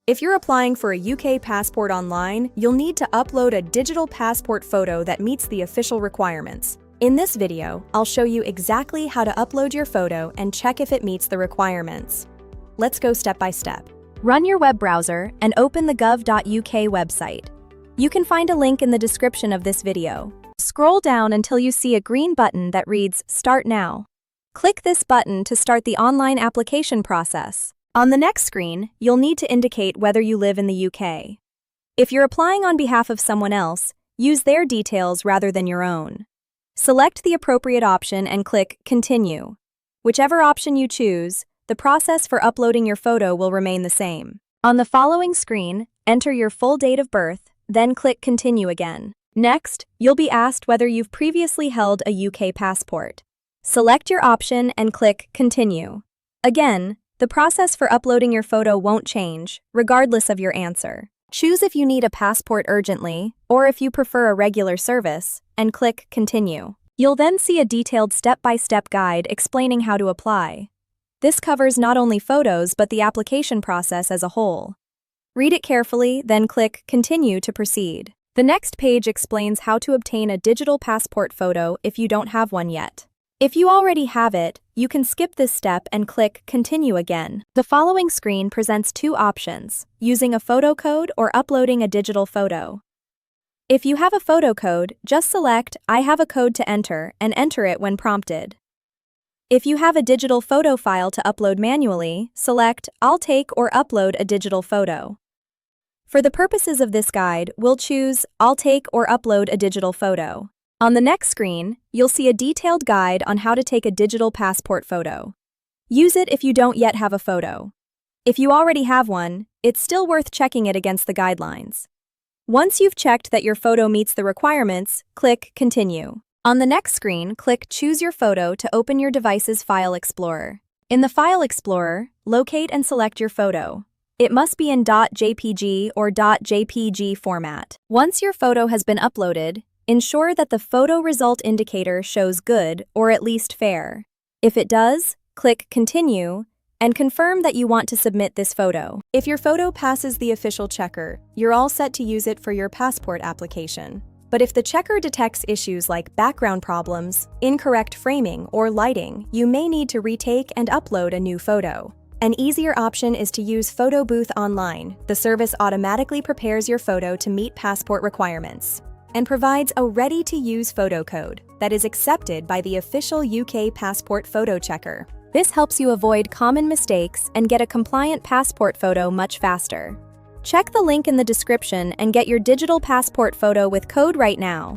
If you're applying for a UK passport online, you'll need to upload a digital passport photo that meets the official requirements. In this video, I'll show you exactly how to upload your photo and check if it meets the requirements. Let's go step by step. Run your web browser and open the gov.uk website. You can find a link in the description of this video. Scroll down until you see a green button that reads Start Now. Click this button to start the online application process. On the next screen, you'll need to indicate whether you live in the UK. If you're applying on behalf of someone else, use their details rather than your own. Select the appropriate option and click Continue. Whichever option you choose, the process for uploading your photo will remain the same. On the following screen, enter your full date of birth, then click Continue again. Next, you'll be asked whether you've previously held a UK passport. Select your option and click Continue. Again, the process for uploading your photo won't change, regardless of your answer. Choose if you need a passport urgently, or if you prefer a regular service, and click Continue. You'll then see a detailed step-by-step guide explaining how to apply. This covers not only photos but the application process as a whole. Read it carefully, then click Continue to proceed. The next page explains how to obtain a digital passport photo if you don't have one yet. If you already have it, you can skip this step and click Continue again. The following screen presents two options, using a photo code or uploading a digital photo. If you have a photo code, just select I have a code to enter and enter it when prompted. If you have a digital photo file to upload manually, select I'll take or upload a digital photo. For the purposes of this guide, we'll choose I'll take or upload a digital photo. On the next screen, you'll see a detailed guide on how to take a digital passport photo. Use it if you don't yet have a photo. If you already have one, it's still worth checking it against the guidelines. Once you've checked that your photo meets the requirements, click Continue. On the next screen, click Choose Your Photo to open your device's File Explorer. In the File Explorer, locate and select your photo. It must be in .jpg or .jpg format. Once your photo has been uploaded, ensure that the photo result indicator shows good or at least fair. If it does, click Continue and confirm that you want to submit this photo. If your photo passes the official checker, you're all set to use it for your passport application. But if the checker detects issues like background problems, incorrect framing, or lighting, you may need to retake and upload a new photo. An easier option is to use PhotoBooth Online. The service automatically prepares your photo to meet passport requirements and provides a ready-to-use photo code that is accepted by the official UK passport photo checker. This helps you avoid common mistakes and get a compliant passport photo much faster. Check the link in the description and get your digital passport photo with code right now.